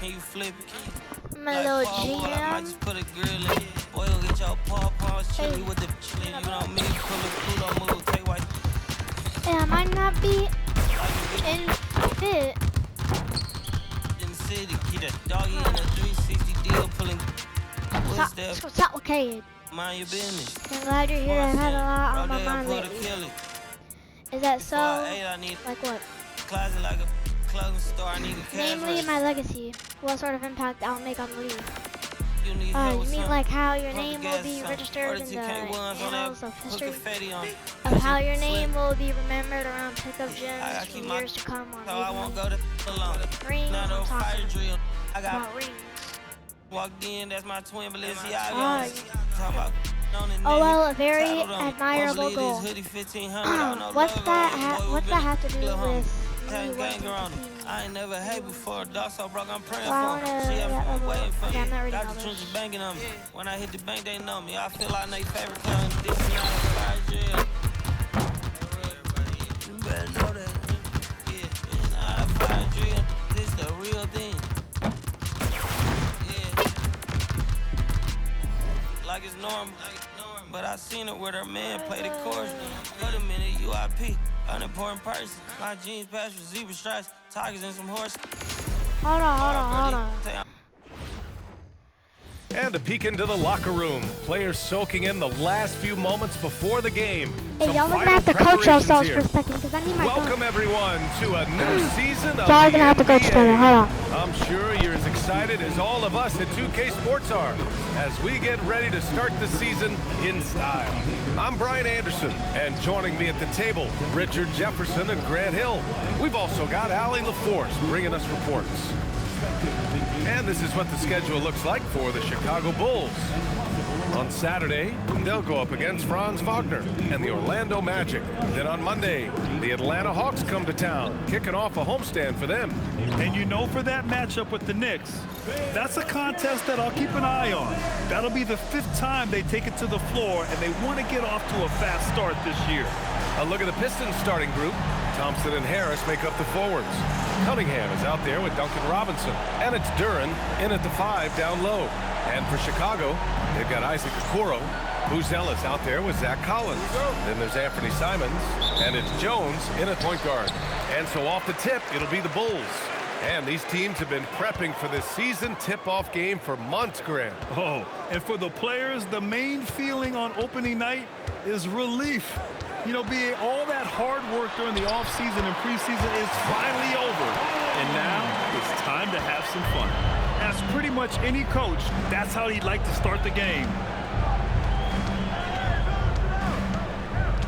Can you flip it? My little GM. I might just put a grill in it. Boy, you'll get your paws chili with the chili. You know me, pull a Pluto move, take white. Hey, I might not be in fit. In the city, get a doggy in a 360 deal pulling. What's that? Stop, okay. Mind your business. I'm glad you're here. I've had a lot on my mind lately. Is that so? Like what? Closet like a clothing store. I need a cash. Namely, my legacy. What sort of impact I'll make on the league? You mean like how your name will be registered in the annals of history? Of how your name will be remembered around pickup gyms for years to come on rings. I'm talking about rings. Walked in, that's my twin Balenciaga. Oh well, a very admirable goal. What's that have to do with me wanting to see me? I ain't never had before, dog so broke, I'm praying Well, for him. She have waiting for I'm not me. reading Got all the this. trenches banging on me. When I hit the bank, they know me. I feel like they favorite clown. This is not a fire drill. You better know that. Yeah, it's not a fire drill. This the real thing. Like it's normal, but I seen it with her man play the chorus. Wait a minute, UIP, unimportant person. My jeans patch with zebra stripes, tigers and some horses. Hold on. And a peek into the locker room. Players soaking in the last few moments before the game. Hey, y'all gonna have to coach yourselves for a second, because I need my Welcome everyone to a new season of y'all gonna have to coach together. Hold on. I'm sure you're as excited as all of us at 2K Sports are as we get ready to start the season in style. I'm Brian Anderson, and joining me at the table, Richard Jefferson and Grant Hill. We've also got Allie LaForce bringing us reports. And this is what the schedule looks like for the Chicago Bulls. On Saturday, they'll go up against Franz Wagner and the Orlando Magic. Then on Monday, the Atlanta Hawks come to town, kicking off a homestand for them. And you know, for that matchup with the Knicks, that's a contest that I'll keep an eye on. That'll be the 5th time they take it to the floor, and they want to get off to a fast start this year. A look at the Pistons starting group. Thompson and Harris make up the forwards. Cunningham is out there with Duncan Robinson. And it's Duren in at the 5 down low. And for Chicago, they've got Isaac Okoro. Buzella's out there with Zach Collins. Then there's Anthony Simons. And it's Jones in at point guard. And so off the tip, it'll be the Bulls. And these teams have been prepping for this season tip-off game for months, Grant. Oh, and for the players, the main feeling on opening night is relief. You know, being all that hard work during the offseason and preseason is finally over. And now it's time to have some fun. As pretty much any coach, that's how he'd like to start the game.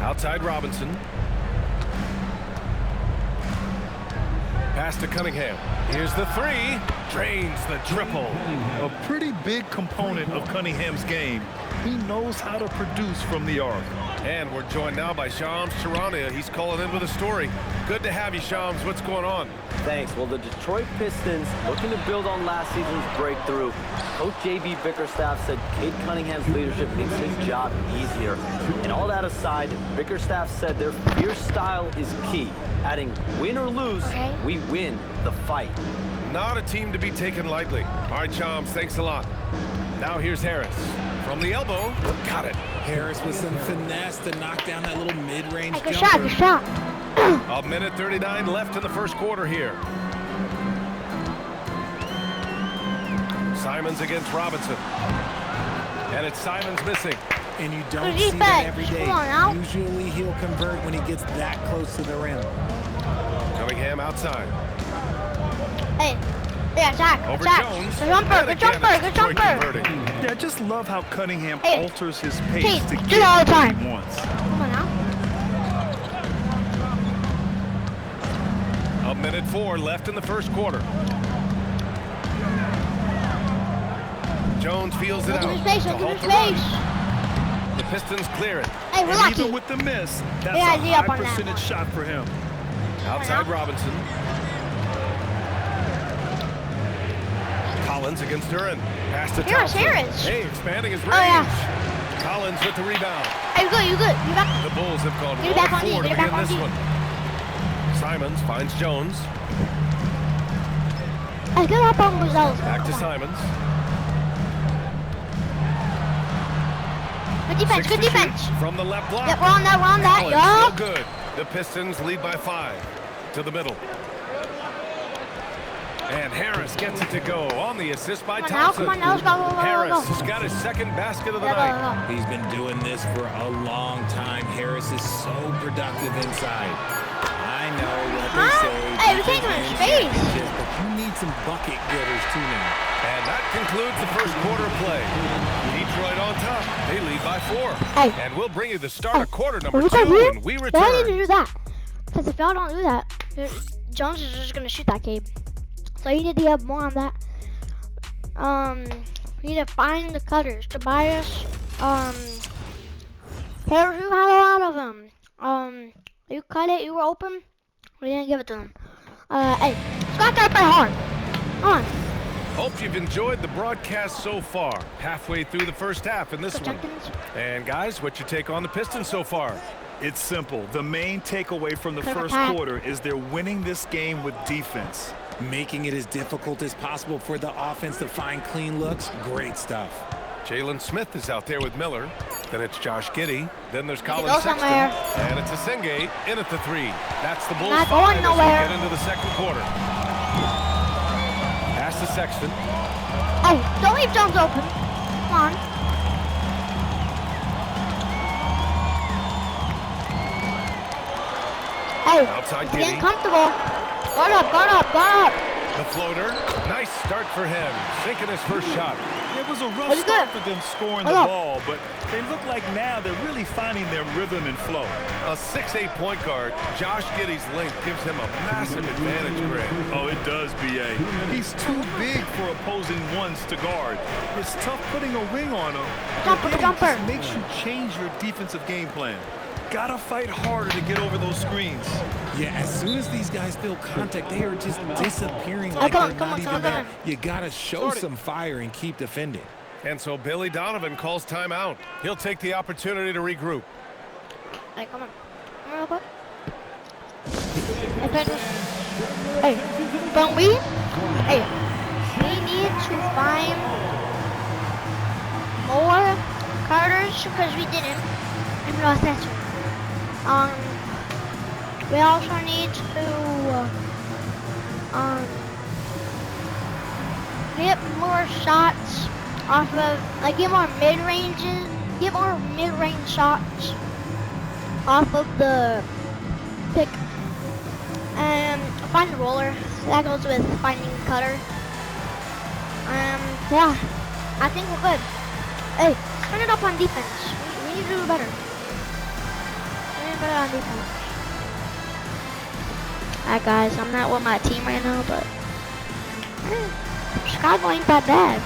Outside Robinson. Pass to Cunningham. Here's the 3. Drains the triple. A pretty big component of Cunningham's game. He knows how to produce from the arc. And we're joined now by Shams Charania. He's calling in with a story. Good to have you, Shams. What's going on? Thanks. Well, the Detroit Pistons looking to build on last season's breakthrough. Coach J.B. Bickerstaff said Cade Cunningham's leadership makes his job easier. And all that aside, Bickerstaff said their fierce style is key. Adding win or lose, we win the fight. Not a team to be taken lightly. All right, Shams, thanks a lot. Now here's Harris. From the elbow, got it. Harris with some finesse to knock down that little mid-range Good jumper. shot. A minute 39 left in the first quarter here. Simons against Robinson. And it's Simons missing. And you don't see that every day. Usually he'll convert when he gets that close to the rim. Cunningham outside. Hey. Yeah, Jack. Over Jack. Jones. Good jumper. Yeah, I just love how Cunningham alters his pace Hey, to do get it all the what time. he wants. Come on now. A minute 4 left in the first quarter. Jones feels it out. Look at his face. The Pistons clear it. Hey, we're And lucky. even with the miss, that's Yeah, a idea up high on that percentage one. shot for him. Outside Robinson. Collins against Duren. Pass to Thompson. Harris. Hey, expanding his range. Oh, yeah. Collins with the rebound. Hey, you good. You back? The Bulls have called Get it back on 1-4 D, to get it back begin on this D. one. Simons finds Jones. Hey, get up on Buzel's. Back to Simons. Good defense, good defense. From the left block. Yep, we're on that, Still yup. good. The Pistons lead by 5 to the middle. And Harris gets it to go on the assist by Thompson. Come on now, let's go. Harris has got his second basket of the night. He's been doing this for a long time. Harris is so productive inside. I know what they say. Hey, we can't go in space. But you need some bucket getters too now. And that concludes the first quarter play. Detroit on top. They lead by 4. Hey. And we'll bring you the start of quarter number 2 here? when we Why do you need to return. do that? Because if y'all don't do that, Jones is just going to shoot that Gabe. So you need to have more on that. You need to find the cutters. Tobias, Harris, you had a lot of them. You cut it, you were open. We didn't give it to them. Hey, Scott got play hard. Come on. Hope you've enjoyed the broadcast so far. Halfway through the first half in this one. And guys, what's your take on the Pistons so far? It's simple. The main takeaway from the first quarter is they're winning this game with defense. Making it as difficult as possible for the offense to find clean looks. Great stuff. Jalen Smith is out there with Miller. Then it's Josh Giddey. Then there's Colin go Sexton. somewhere. And it's Asenge in at the 3. That's the Bulls Not 5 going as nowhere. we get into the second quarter. Pass to Sexton. Hey, don't leave Jones open. Come on. Hey, Outside he's getting Giddey. comfortable. Guard up, guard up, guard up. The floater. Nice start for him. Sinking his first shot. It was a rough What's start good? for them scoring Hold the up. ball, but they look like now they're really finding their rhythm and flow. A 6'8" point guard. Josh Giddey's length gives him a massive advantage, Grant. Oh, it does, B.A. He's too big for opposing ones to guard. It's tough putting a wing on him. Jumper, Again, it jumper. just makes you change your defensive game plan. Gotta fight harder to get over those screens. Yeah, as soon as these guys feel contact, they are just disappearing Oh, like come on, they're come not on, even come there. on. You gotta show some fire and keep defending. And so Billy Donovan calls timeout. He'll take the opportunity to regroup. Hey, come on. Come on real quick. Hey, don't we? Hey, we need to find more Carters because we didn't. And we lost that one. We also need to get more shots off of, like, get more mid-range shots off of the pick, and find the roller. That goes with finding cutter. Yeah, I think we're good. Hey, turn it up on defense. We need to do better. We need better on defense. Alright guys, I'm not with my team right now, but Chicago ain't that bad.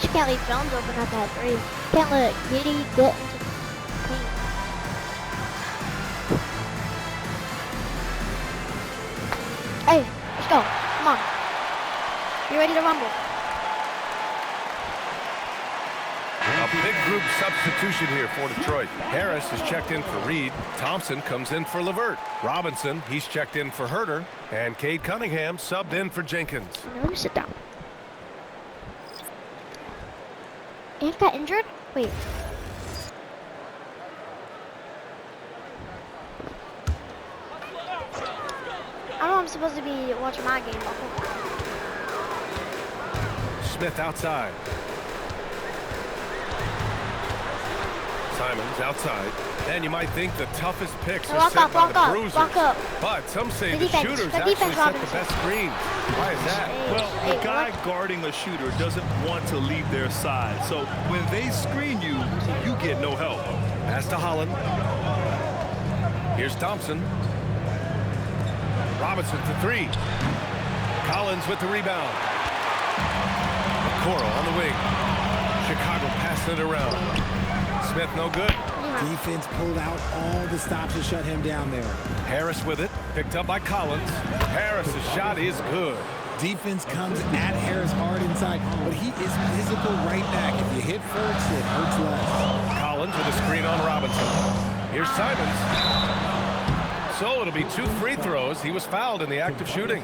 You can't leave Jones open at that 3. Can't let Giddey get into the paint. Hey, let's go. Come on. You ready to rumble? A big group substitution here for Detroit. Harris is checked in for Reed. Thompson comes in for LeVert. Robinson, he's checked in for Herter. And Cade Cunningham subbed in for Jenkins. Let me sit down. Ant got injured? Wait. I know I'm supposed to be watching my game. Smith outside. Simons outside. And you might think the toughest picks are set by the bruisers. Walk up. But some say Good the defense. shooters Good actually defense, set the Robinson. best screens. Why is that? Well, the guy guarding a shooter doesn't want to leave their side. So when they screen you, you get no help. Pass to Holland. Here's Thompson. Robinson for 3. Collins with the rebound. Okoro on the wing. Chicago passing it around. Smith no good. Defense pulled out all the stops to shut him down there. Harris with it. Picked up by Collins. Harris's shot is good. Defense comes at Harris hard inside, but he is physical right back. If you hit first, it hurts less. Collins with a screen on Robinson. Here's Simons. So it'll be 2 free throws. He was fouled in the act of shooting.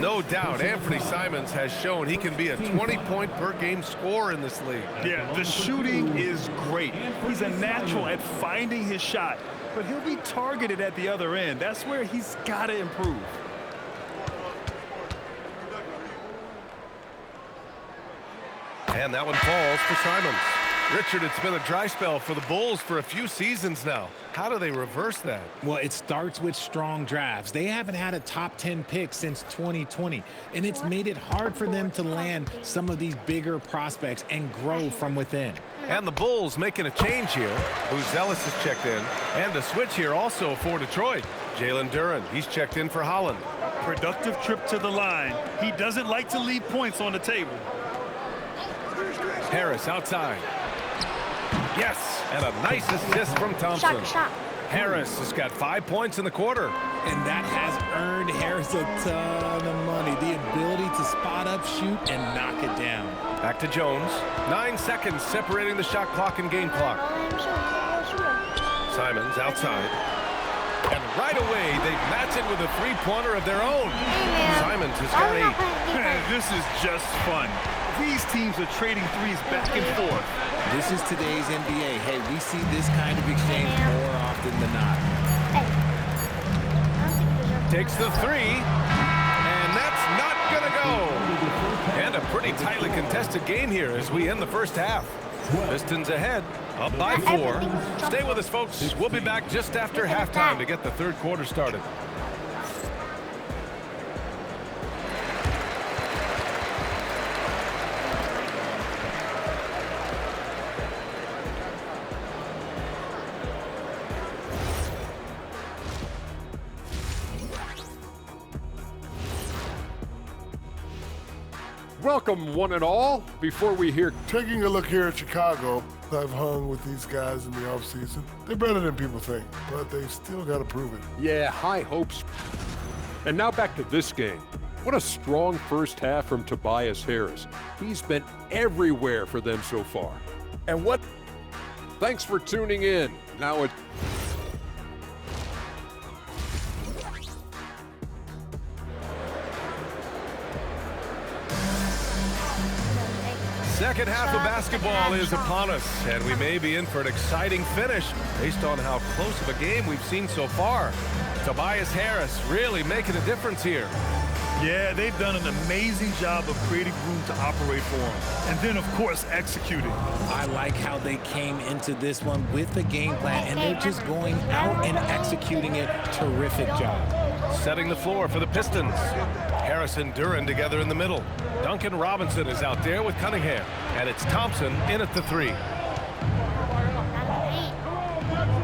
No doubt, Anthony Simons has shown he can be a 20-point-per-game scorer in this league. Yeah, the shooting is great. He's a natural at finding his shot, but he'll be targeted at the other end. That's where he's got to improve. And that one falls for Simons. Richard, it's been a dry spell for the Bulls for a few seasons now. How do they reverse that? Well, it starts with strong drafts. They haven't had a top 10 pick since 2020, and it's made it hard for them to land some of these bigger prospects and grow from within. And the Bulls making a change here. Buzelis has checked in. And a switch here also for Detroit. Jalen Duren, he's checked in for Holland. Productive trip to the line. He doesn't like to leave points on the table. Harris outside. Yes, and a nice assist from Thompson. Shot. Harris has got 5 points in the quarter. And that has earned Harris a ton of money. The ability to spot up, shoot, and knock it down. Back to Jones. 9 seconds separating the shot clock and game clock. Simons outside. And right away, they match it with a three-pointer of their own. Simons has got 8. This is just fun. These teams are trading threes back and forth. This is today's NBA. Hey, we see this kind of exchange more often than not. Takes the three, and that's not going to go. And a pretty tightly contested game here as we end the first half. Pistons ahead, up by 4. Stay with us, folks. We'll be back just after halftime to get the third quarter started. Welcome, one and all. Before we hear... Taking a look here at Chicago, I've hung with these guys in the offseason. They're better than people think, but they've still got to prove it. Yeah, high hopes. And now back to this game. What a strong first half from Tobias Harris. He's been everywhere for them so far. And what... Thanks for tuning in. Now it's... Second half of basketball is upon us, and we may be in for an exciting finish based on how close of a game we've seen so far. Tobias Harris really making a difference here. Yeah, they've done an amazing job of creating room to operate for him. And then, of course, executing. I like how they came into this one with the game plan, and they're just going out and executing it. Terrific job. Setting the floor for the Pistons. Harris and Duren together in the middle. Duncan Robinson is out there with Cunningham. And it's Thompson in at the 3.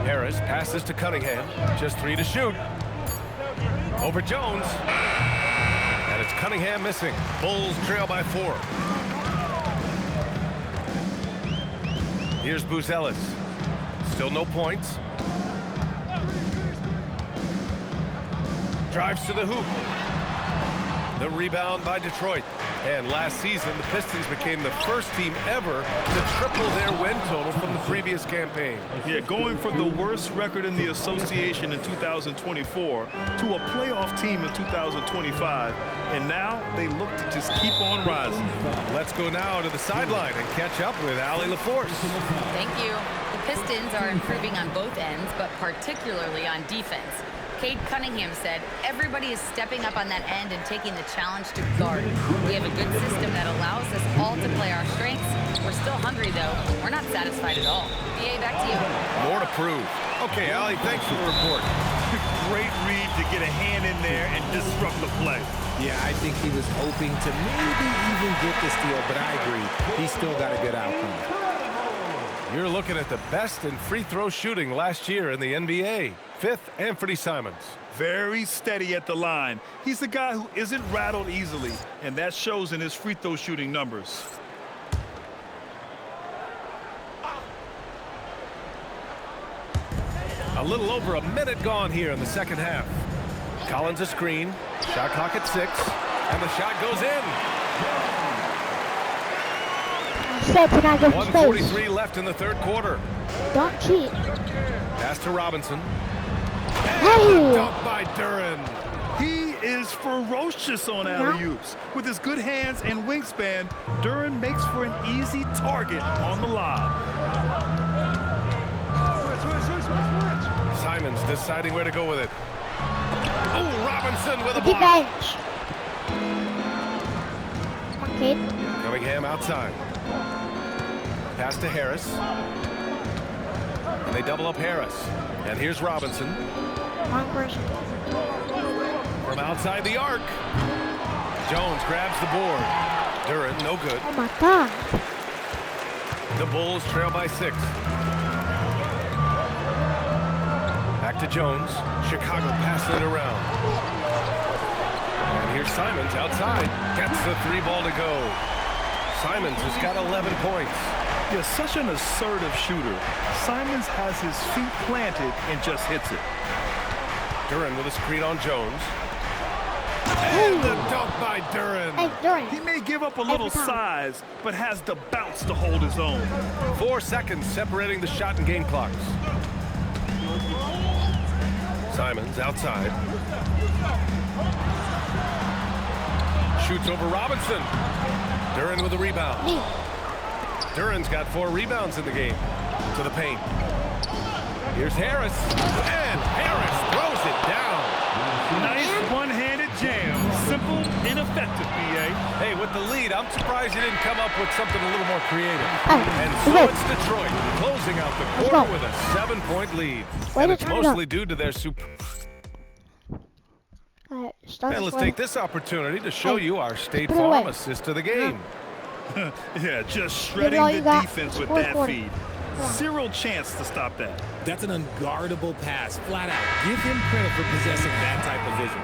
Harris passes to Cunningham. Just 3 to shoot. Over Jones. And it's Cunningham missing. Bulls trail by 4. Here's Buzelis. Still no points. Drives to the hoop. The rebound by Detroit. And last season, the Pistons became the first team ever to triple their win total from the previous campaign. Yeah, going from the worst record in the association in 2024 to a playoff team in 2025. And now they look to just keep on rising. Let's go now to the sideline and catch up with Allie LaForce. Thank you. The Pistons are improving on both ends, but particularly on defense. Cade Cunningham said, everybody is stepping up on that end and taking the challenge to guard. We have a good system that allows us all to play our strengths. We're still hungry, though. We're not satisfied at all. BA, back to you. More to prove. Okay, Allie, thanks for the report. Great read to get a hand in there and disrupt the play. Yeah, I think he was hoping to maybe even get the steal, but I agree. He's still got a good outcome. You're looking at the best in free throw shooting last year in the NBA. 5th, Anthony Simons. Very steady at the line. He's the guy who isn't rattled easily, and that shows in his free throw shooting numbers. A little over a minute gone here in the second half. Collins a screen. Shot clock at 6. And the shot goes in. 1:43 left in the third quarter. Don't cheat. Pass to Robinson. Hey! Dunk by Duren. He is ferocious on alley-oops. With his good hands and wingspan, Duren makes for an easy target on the lob. Simons deciding where to go with it. Oh, Robinson with a block. Cunningham outside. Pass to Harris. And they double up Harris. And here's Robinson. From outside the arc. Jones grabs the board. Duren, no good. Oh my God. The Bulls trail by 6. Back to Jones. Chicago passing it around. And here's Simons outside. Gets the 3 ball to go. Simons has got 11 points. Yeah, such an assertive shooter. Simons has his feet planted and just hits it. Duren with a screen on Jones. And the dunk by Duren. Hey, Duren. He may give up a little size, but has the bounce to hold his own. 4 seconds separating the shot and game clocks. Simons outside. Shoots over Robinson. Duren with a rebound. Duren's got 4 rebounds in the game. To the paint. Here's Harris. And Harris throws it down. Nice one-handed jam. Simple and effective, B.A. Hey, with the lead, I'm surprised he didn't come up with something a little more creative. And so it's Detroit closing out the quarter with a 7-point lead. And it's mostly due to their super... And let's take this opportunity to show you our State Farm assist to the game. Yeah, just shredding the defense with that feed. 0 chance to stop that. That's an unguardable pass, flat out. Give him credit for possessing that type of vision.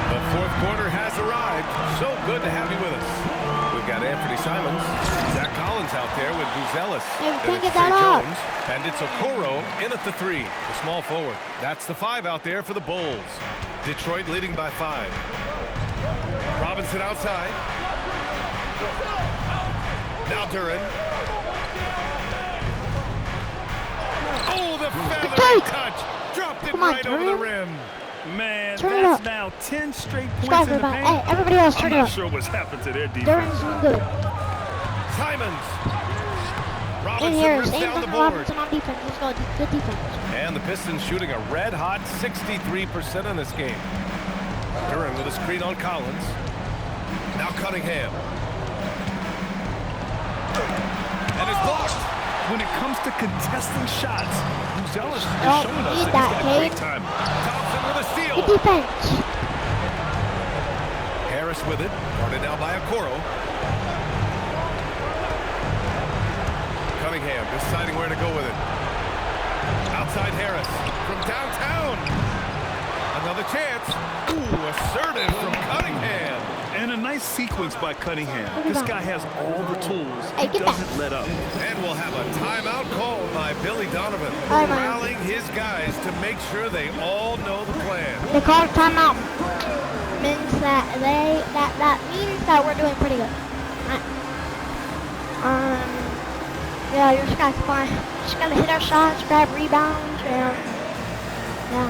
The 4th quarter has arrived. So good to have you with us. We've got Anthony Simons, Zach Collins out there with Buzelis. Can't get that up. And it's Okoro in at the 3, the small forward. That's the 5 out there for the Bulls. Detroit leading by 5. Robinson outside. Now Duren. Oh, the feather touch. Dropped it right over the rim. Man, that's now 10 straight points in the paint. Hey, everybody else turn it up. I'm not sure what's happened to their defense. Duren's doing good. Simons. In here, Robinson rips down the board. Robinson on defense. Let's go. Good defense. And the Pistons shooting a red-hot 63% in this game. Duren with a screen on Collins. Now Cunningham. And it's blocked. When it comes to contesting shots, Buzelis is showing us that he's got a great time. Thompson with a steal. Good defense. Harris with it. Guarded now by Okoro. Cunningham deciding where to go with it. Outside Harris from downtown. Another chance. Ooh, assertive from Cunningham. And a nice sequence by Cunningham. This guy has all the tools. He doesn't let up. And we'll have a timeout called by Billy Donovan, rallying his guys to make sure they all know the plan. They called timeout. Means that that means that we're doing pretty good. Yeah, you're just gotta fine. Just gotta hit our shots, grab rebounds, and yeah.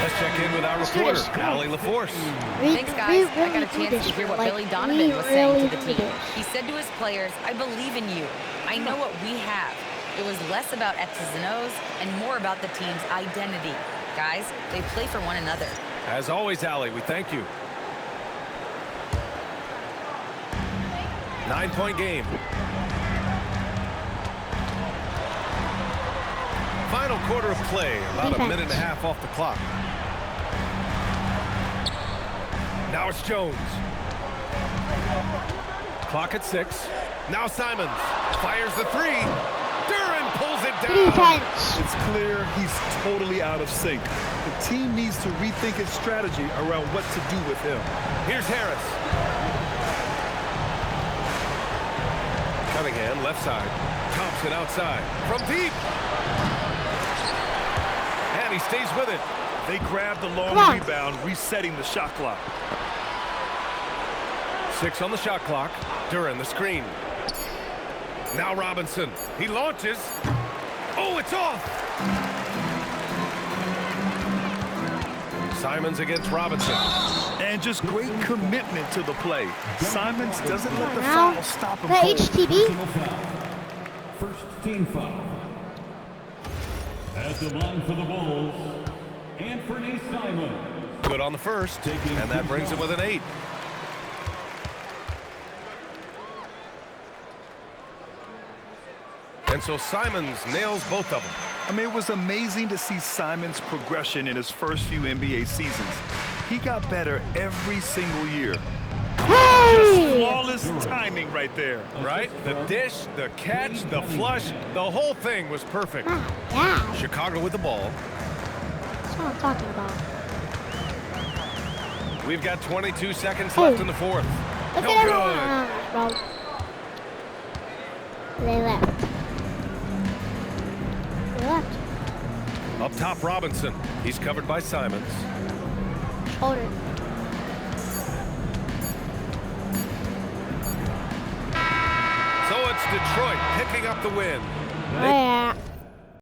Let's check in with our reporter, Allie LaForce. Thanks, guys. I got a chance to hear what Billy Donovan was saying to the team. He said to his players, I believe in you. I know what we have. It was less about X's and O's and more about the team's identity. Guys, they play for one another. As always, Allie, we thank you. 9-point game. Final quarter of play, about a minute and a half off the clock. Now it's Jones. Clock at 6. Now Simons fires the 3. Duren pulls it down. It's clear he's totally out of sync. The team needs to rethink its strategy around what to do with him. Here's Harris. Cunningham left side. Thompson outside from deep. And he stays with it. They grab the long rebound, resetting the shot clock. 6 on the shot clock. Duren the screen. Now Robinson. He launches. Oh, it's off. Simons against Robinson. And just great commitment to the play. Simons doesn't let the foul stop him. The HTB. First team foul. At the line for the Bulls, Anthony Simons. Good on the first, and that brings him with an 8. And so Simons nails both of them. I mean, it was amazing to see Simons' progression in his first few NBA seasons. He got better every single year. Just flawless timing right there. Right? The dish, the catch, the flush, the whole thing was perfect. Yeah. Chicago with the ball. That's what I'm talking about. We've got 22 seconds left in the fourth. Look No at good. everyone, bro. They left. They left. Up top, Robinson. He's covered by Simons. Shoulder. So it's Detroit picking up the win. Oh, yeah.